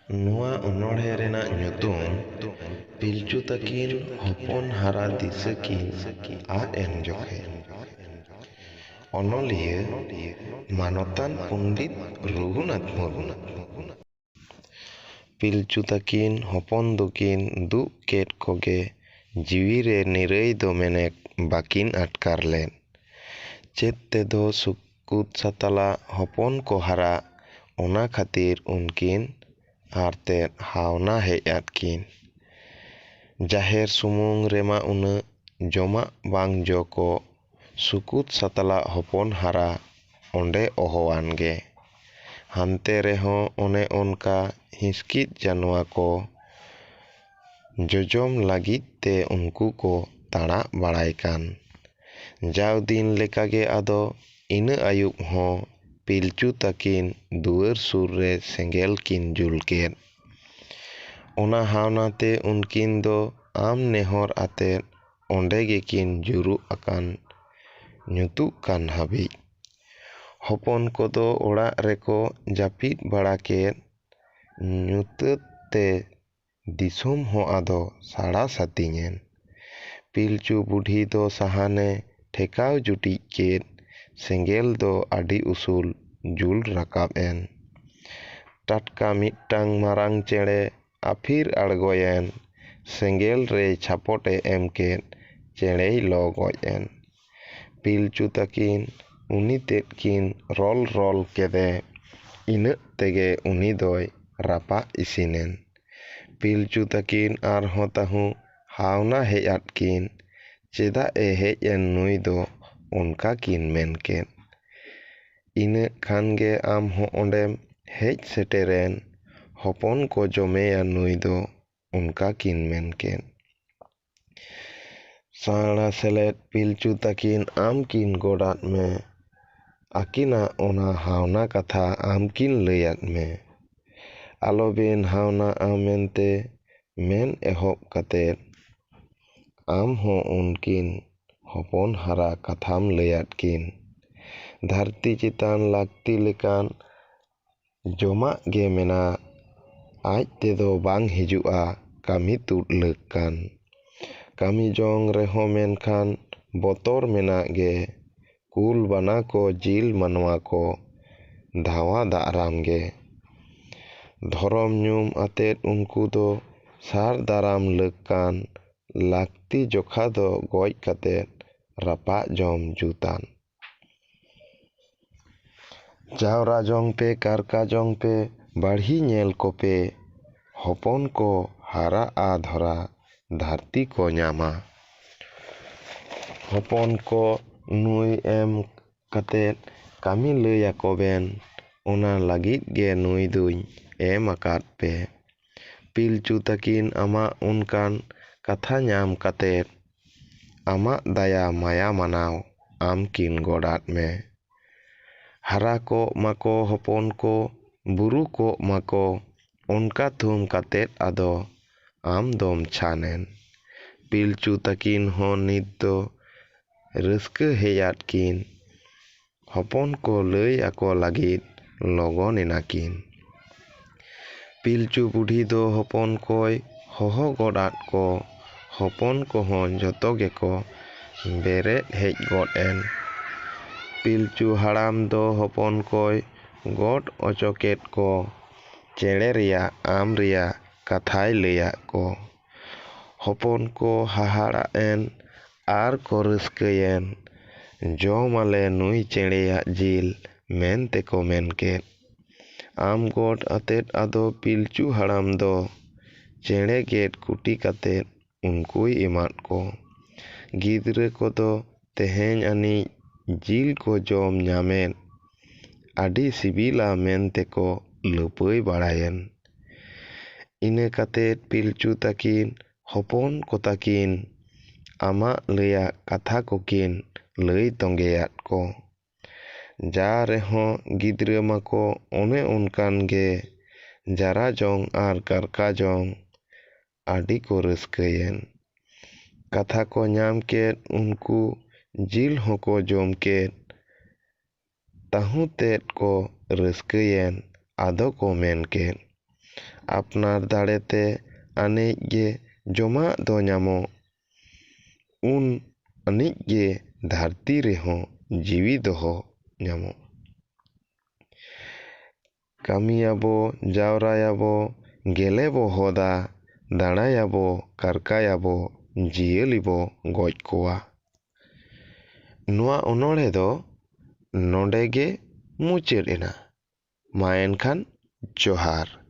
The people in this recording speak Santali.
ᱱᱚᱣᱟ ᱚᱱᱚᱬᱦᱮ ᱨᱮᱱᱟᱜ ᱧᱩᱛᱩᱢ ᱯᱤᱞᱪᱩ ᱛᱟᱹᱠᱤᱱ ᱦᱚᱯᱚᱱ ᱦᱟᱨᱟ ᱫᱤᱥᱟᱹ ᱠᱤᱱ ᱟᱫ ᱮᱱ ᱡᱚᱠᱷᱮᱡ᱾ ᱚᱱᱚᱞᱤᱭᱟᱹ ᱢᱟᱱᱚᱛᱟᱱ ᱯᱚᱸᱰᱤᱛ ᱨᱚᱜᱷᱩᱱᱟᱛᱷ ᱢᱩᱨᱢᱩ᱾ ᱯᱤᱞᱪᱩ ᱛᱟᱹᱠᱤᱱ ᱦᱚᱯᱚᱱ ᱫᱚᱠᱤᱱ ᱫᱩᱜ ᱠᱮᱫ ᱠᱚᱜᱮ ᱡᱤᱣᱤᱨᱮ ᱱᱤᱨᱟᱹᱭ ᱫᱚ ᱢᱮᱱᱮᱠ ᱵᱟᱹᱠᱤᱱ ᱟᱴᱠᱟᱨ ᱞᱮᱫ᱾ ᱪᱮᱫ ᱛᱮᱫᱚ ᱥᱩᱠᱩᱛ ᱥᱟᱛᱟᱞᱟᱜ ᱦᱚᱯᱚᱱ ᱠᱚ ᱦᱟᱨᱟᱜ ᱚᱱᱟ ᱠᱷᱟᱹᱛᱤᱨ ᱩᱱᱠᱤᱱ ᱟᱨᱛᱮᱫ ᱦᱟᱣᱱᱟ ᱦᱮᱡ ᱟᱫ ᱠᱤᱱ᱾ ᱡᱟᱦᱮᱨ ᱥᱩᱢᱩᱝ ᱨᱮᱢᱟ ᱩᱱᱟᱹᱜ ᱡᱚᱢᱟᱜ ᱵᱟᱝ ᱡᱚ ᱠᱚᱜ ᱥᱩᱠᱩᱛ ᱥᱟᱛᱟᱞᱟᱜ ᱦᱚᱯᱚᱱ ᱦᱟᱨᱟ ᱚᱸᱰᱮ ᱚᱦᱚᱣᱟᱱ ᱜᱮ᱾ ᱦᱟᱱᱛᱮ ᱨᱮᱦᱚᱸ ᱚᱱᱮ ᱚᱱᱠᱟ ᱦᱤᱸᱥᱠᱤᱫ ᱡᱟᱱᱣᱟ ᱠᱚ ᱡᱚᱡᱚᱢ ᱞᱟᱹᱜᱤᱫ ᱛᱮ ᱩᱱᱠᱩ ᱠᱚ ᱛᱟᱬᱟᱜ ᱵᱟᱲᱟᱭ ᱠᱟᱱ᱾ ᱡᱟᱣ ᱫᱤᱱ ᱞᱮᱠᱟᱜᱮ ᱟᱫᱚ ᱤᱱᱟᱹ ᱟᱹᱭᱩᱵ ᱦᱚᱸ ᱯᱤᱞᱪᱩ ᱛᱟᱹᱠᱤᱱ ᱫᱩᱣᱟᱹᱨ ᱥᱩᱨ ᱨᱮ ᱥᱮᱸᱜᱮᱞ ᱠᱤᱱ ᱡᱩᱞ ᱠᱮᱫ᱾ ᱚᱱᱟ ᱦᱟᱣᱱᱟᱛᱮ ᱩᱱᱠᱤᱱ ᱫᱚ ᱟᱢ ᱱᱮᱦᱚᱨ ᱟᱛᱮᱫ ᱚᱸᱰᱮ ᱜᱮᱠᱤᱱ ᱡᱩᱨᱩᱜ ᱟᱠᱟᱱ ᱧᱩᱛᱩᱜ ᱠᱟᱱ ᱦᱟᱹᱵᱤᱡ᱾ ᱦᱚᱯᱚᱱ ᱠᱚᱫᱚ ᱚᱲᱟᱜ ᱨᱮᱠᱚ ᱡᱟᱹᱯᱤᱫ ᱵᱟᱲᱟ ᱠᱮᱫ ᱧᱩᱛᱟᱹᱛ ᱛᱮ ᱫᱤᱥᱚᱢ ᱦᱚᱸ ᱟᱫᱚ ᱥᱟᱲᱟ ᱥᱟᱹᱛᱤᱧ ᱮᱱ᱾ ᱯᱤᱞᱪᱩ ᱵᱩᱰᱷᱤ ᱫᱚ ᱥᱟᱦᱟᱱᱮ ᱴᱷᱮᱠᱟᱣ ᱡᱩᱴᱤᱡ ᱠᱮᱫ ᱥᱮᱸᱜᱮᱞ ᱫᱚ ᱟᱹᱰᱤ ᱩᱥᱩᱞ ᱡᱩᱞ ᱨᱟᱠᱟᱵ ᱮᱱ᱾ ᱴᱟᱴᱠᱟ ᱢᱤᱫᱴᱟᱝ ᱢᱟᱨᱟᱝ ᱪᱮᱬᱮ ᱟᱹᱯᱷᱤᱨ ᱟᱬᱜᱚᱭᱮᱱ ᱥᱮᱸᱜᱮᱞ ᱨᱮ ᱪᱷᱟᱯᱚᱴᱮ ᱮᱢ ᱠᱮᱫ ᱪᱮᱬᱮᱭ ᱞᱚ ᱜᱚᱡ ᱮᱱ᱾ ᱯᱤᱞᱪᱩ ᱛᱟᱹᱠᱤᱱ ᱩᱱᱤ ᱛᱮᱫ ᱠᱤᱱ ᱨᱚᱞ ᱨᱚᱞ ᱠᱮᱫᱮ ᱤᱱᱟᱹᱜ ᱛᱮᱜᱮ ᱩᱱᱤ ᱫᱚᱭ ᱨᱟᱯᱟᱜ ᱤᱥᱤᱱᱮᱱ᱾ ᱯᱤᱞᱪᱩ ᱛᱟᱹᱠᱤᱱ ᱟᱨᱦᱚᱸ ᱛᱟᱹᱦᱩ ᱦᱟᱣᱱᱟ ᱦᱮᱡ ᱟᱫ ᱠᱤᱱ᱾ ᱪᱮᱫᱟᱜ ᱮ ᱦᱮᱡ ᱮᱱ ᱱᱩᱭ ᱫᱚ ᱚᱱᱠᱟ ᱠᱤᱱ ᱢᱮᱱ ᱠᱮᱫ᱾ ᱤᱱᱟᱹᱜ ᱠᱷᱟᱱᱜᱮ ᱟᱢ ᱦᱚᱸ ᱚᱸᱰᱮᱢ ᱦᱮᱡ ᱥᱮᱴᱮᱨᱮᱱ ᱦᱚᱯᱚᱱ ᱠᱚ ᱡᱚᱢᱮᱭᱟ ᱱᱩᱭ ᱫᱚ ᱚᱱᱠᱟ ᱠᱤᱱ ᱢᱮᱱ ᱠᱮᱫ᱾ ᱥᱟᱬᱟ ᱥᱮᱞᱮᱫ ᱯᱤᱞᱪᱩ ᱛᱟᱹᱠᱤᱱ ᱟᱢ ᱠᱤᱱ ᱜᱚᱰ ᱟᱫ ᱢᱮ᱾ ᱟᱹᱠᱤᱱᱟᱜ ᱚᱱᱟ ᱦᱟᱣᱱᱟ ᱠᱟᱛᱷᱟ ᱟᱢ ᱠᱤᱱ ᱞᱟᱹᱭ ᱟᱫ ᱢᱮ᱾ ᱟᱞᱚᱵᱤᱱ ᱦᱟᱣᱱᱟᱜᱼᱟ ᱢᱮᱱᱛᱮ ᱢᱮᱱ ᱮᱦᱚᱵ ᱠᱟᱛᱮᱫ ᱟᱢ ᱦᱚᱸ ᱩᱱᱠᱤᱱ ᱦᱚᱯᱚᱱ ᱦᱟᱨᱟ ᱠᱟᱛᱷᱟᱢ ᱞᱟᱹᱭ ᱟᱫ ᱠᱤᱱ᱾ ᱫᱷᱟᱹᱨᱛᱤ ᱪᱮᱛᱟᱱ ᱞᱟᱹᱠᱛᱤ ᱞᱮᱠᱟᱱ ᱡᱚᱢᱟᱜ ᱜᱮ ᱢᱮᱱᱟᱜ ᱟᱡ ᱛᱮᱫᱚ ᱵᱟᱝ ᱦᱤᱡᱩᱜᱼᱟ ᱠᱟᱹᱢᱤ ᱛᱩᱫ ᱞᱟᱹᱠ ᱠᱟᱱ᱾ ᱠᱟᱹᱢᱤ ᱡᱚᱝ ᱨᱮᱦᱚᱸ ᱢᱮᱱᱠᱷᱟᱱ ᱵᱚᱛᱚᱨ ᱢᱮᱱᱟᱜ ᱜᱮ᱾ ᱠᱩᱞ ᱵᱟᱱᱟ ᱠᱚ ᱡᱤᱞ ᱢᱟᱱᱣᱟ ᱠᱚ ᱫᱷᱟᱣᱟ ᱫᱟᱜᱨᱟᱢ ᱜᱮ᱾ ᱫᱷᱚᱨᱚᱢ ᱧᱩᱢ ᱟᱛᱮᱫ ᱩᱱᱠᱩ ᱫᱚ ᱥᱟᱨ ᱫᱟᱨᱟᱢ ᱞᱟᱹᱠ ᱠᱟᱱ᱾ ᱞᱟᱹᱠᱛᱤ ᱡᱚᱠᱷᱟ ᱫᱚ ᱜᱚᱡ ᱠᱟᱛᱮᱫ ᱨᱟᱯᱟᱜ ᱡᱚᱢ ᱡᱩᱛᱟᱱ᱾ ᱡᱟᱣᱨᱟ ᱡᱚᱝ ᱯᱮ ᱠᱟᱨᱠᱟ ᱡᱚᱝ ᱯᱮ ᱵᱟᱹᱲᱦᱤ ᱧᱮᱞ ᱠᱚᱯᱮ ᱦᱚᱯᱚᱱ ᱠᱚ ᱦᱟᱨᱟᱜᱼᱟ ᱫᱷᱚᱨᱟ ᱫᱷᱟᱹᱨᱛᱤ ᱠᱚ ᱧᱟᱢᱟ᱾ ᱦᱚᱯᱚᱱ ᱠᱚ ᱱᱩᱭ ᱮᱢ ᱠᱟᱛᱮᱫ ᱠᱟᱹᱢᱤ ᱞᱟᱹᱭ ᱟᱠᱚᱵᱮᱱ ᱚᱱᱟ ᱞᱟᱹᱜᱤᱫ ᱜᱮ ᱱᱩᱭ ᱫᱩᱧ ᱮᱢ ᱟᱠᱟᱫ ᱯᱮ᱾ ᱯᱤᱞᱪᱩ ᱛᱟᱹᱠᱤᱱ ᱟᱢᱟᱜ ᱚᱱᱠᱟᱱ ᱠᱟᱛᱷᱟ ᱧᱟᱢ ᱠᱟᱛᱮᱫ ᱟᱢᱟᱜ ᱫᱟᱭᱟ ᱢᱟᱭᱟ ᱢᱟᱱᱟᱣ ᱟᱢ ᱠᱤᱱ ᱜᱚᱰ ᱟᱫ ᱢᱮ᱾ ᱦᱟᱨᱟ ᱠᱚᱜ ᱢᱟᱠᱚ ᱦᱚᱯᱚᱱ ᱠᱚ ᱵᱩᱨᱩ ᱠᱚᱜ ᱢᱟᱠᱚ ᱚᱱᱠᱟ ᱛᱷᱩᱢ ᱠᱟᱛᱮᱫ ᱟᱫᱚ ᱟᱢ ᱫᱚᱢ ᱪᱷᱟᱱ ᱮᱱ᱾ ᱯᱤᱞᱪᱩ ᱛᱟᱹᱠᱤᱱ ᱦᱚᱸ ᱱᱤᱛ ᱫᱚ ᱨᱟᱹᱥᱠᱟᱹ ᱦᱮᱡ ᱟᱫ ᱠᱤᱱ᱾ ᱦᱚᱯᱚᱱ ᱠᱚ ᱞᱟᱹᱭ ᱟᱠᱚ ᱞᱟᱹᱜᱤᱫ ᱞᱚᱜᱚᱱ ᱮᱱᱟᱠᱤᱱ᱾ ᱯᱤᱞᱪᱩ ᱵᱩᱰᱷᱤ ᱫᱚ ᱦᱚᱯᱚᱱ ᱠᱚᱭ ᱦᱚᱦᱚ ᱜᱚᱰ ᱟᱫ ᱠᱚ᱾ ᱦᱚᱯᱚᱱ ᱠᱚᱦᱚᱸ ᱡᱚᱛᱚ ᱜᱮᱠᱚ ᱵᱮᱨᱮᱫ ᱦᱮᱡ ᱜᱚᱫ ᱮᱱ᱾ ᱯᱤᱞᱪᱩ ᱦᱟᱲᱟᱢ ᱫᱚ ᱦᱚᱯᱚᱱ ᱠᱚᱭ ᱜᱚᱰ ᱚᱪᱚ ᱠᱮᱫ ᱠᱚ ᱪᱮᱬᱮ ᱨᱮᱭᱟᱜ ᱟᱢ ᱨᱮᱭᱟᱜ ᱠᱟᱛᱷᱟᱭ ᱞᱟᱹᱭ ᱟᱫ ᱠᱚ᱾ ᱦᱚᱯᱚᱱ ᱠᱚ ᱦᱟᱦᱟᱲᱟᱜ ᱮᱱ ᱟᱨ ᱠᱚ ᱨᱟᱹᱥᱠᱟᱹᱭᱮᱱ᱾ ᱡᱚᱢᱟᱞᱮ ᱱᱩᱭ ᱪᱮᱬᱮᱭᱟᱜ ᱡᱤᱞ ᱢᱮᱱ ᱛᱮᱠᱚ ᱢᱮᱱ ᱠᱮᱫ᱾ ᱟᱢ ᱜᱚᱰ ᱟᱛᱮᱫ ᱟᱫᱚ ᱯᱤᱞᱪᱩ ᱦᱟᱲᱟᱢ ᱫᱚ ᱪᱮᱬᱮ ᱜᱮᱫ ᱠᱩᱴᱤ ᱠᱟᱛᱮᱫ ᱩᱱᱠᱩᱭ ᱮᱢᱟᱫ ᱠᱚ᱾ ᱜᱤᱫᱽᱨᱟᱹ ᱠᱚᱫᱚ ᱛᱮᱦᱮᱧ ᱟᱹᱱᱤᱡ ᱡᱤᱞ ᱠᱚ ᱡᱚᱢ ᱧᱟᱢᱮᱫ ᱟᱹᱰᱤ ᱥᱤᱵᱤᱞᱟ ᱢᱮᱱᱛᱮᱠᱚ ᱞᱟᱹᱯᱟᱹᱭ ᱵᱟᱲᱟᱭᱮᱱ᱾ ᱤᱱᱟᱹ ᱠᱟᱛᱮᱫ ᱯᱤᱞᱪᱩ ᱛᱟᱹᱠᱤᱱ ᱦᱚᱯᱚᱱ ᱠᱚᱛᱟᱠᱤᱱ ᱟᱢᱟᱜ ᱞᱟᱹᱭᱟᱜ ᱠᱟᱛᱷᱟ ᱠᱚᱠᱤᱱ ᱞᱟᱹᱭ ᱛᱚᱸᱜᱮ ᱟᱫ ᱠᱚ᱾ ᱡᱟ ᱨᱮᱦᱚᱸ ᱜᱤᱫᱽᱨᱟᱹ ᱢᱟᱠᱚ ᱚᱱᱮ ᱚᱱᱠᱟᱱ ᱜᱮ ᱡᱟᱨᱟ ᱡᱚᱝ ᱟᱨ ᱠᱟᱨᱠᱟ ᱡᱚᱝ ᱟᱹᱰᱤ ᱠᱚ ᱨᱟᱹᱥᱠᱟᱹᱭᱮᱱ᱾ ᱠᱟᱛᱷᱟ ᱠᱚ ᱧᱟᱢ ᱠᱮᱫ ᱩᱱᱠᱩ ᱡᱤᱞ ᱦᱚᱸᱠᱚ ᱡᱚᱢ ᱠᱮᱫ᱾ ᱛᱟᱹᱦᱩ ᱛᱮᱫ ᱠᱚ ᱨᱟᱹᱥᱠᱟᱹᱭᱮᱱ ᱟᱫᱚ ᱠᱚ ᱢᱮᱱ ᱠᱮᱫ ᱟᱯᱱᱟᱨ ᱫᱟᱲᱮᱛᱮ ᱟᱱᱮᱡ ᱜᱮ ᱡᱚᱢᱟᱜ ᱫᱚ ᱧᱟᱢᱚᱜ, ᱩᱱ ᱟᱹᱱᱤᱡ ᱜᱮ ᱫᱷᱟᱹᱨᱛᱤ ᱨᱮᱦᱚᱸ ᱡᱤᱣᱤ ᱫᱚᱦᱚ ᱧᱟᱢᱚᱜ᱾ ᱠᱟᱹᱢᱤᱭᱟᱵᱚ, ᱡᱟᱣᱨᱟᱭᱟᱵᱚ, ᱜᱮᱞᱮ ᱵᱚ ᱦᱚᱫᱟ, ᱫᱟᱬᱟᱭᱟᱵᱚ, ᱠᱟᱨᱠᱟᱭᱟᱵᱚ, ᱡᱤᱭᱟᱹᱞᱤ ᱵᱚ ᱜᱚᱡ ᱠᱚᱣᱟ᱾ ᱱᱚᱣᱟ ᱚᱱᱚᱬᱦᱮ ᱫᱚ ᱱᱚᱰᱮ ᱜᱮ ᱢᱩᱪᱟᱹᱫ ᱮᱱᱟ᱾ ᱢᱟ ᱮᱱᱠᱷᱟᱱ ᱡᱚᱦᱟᱨ᱾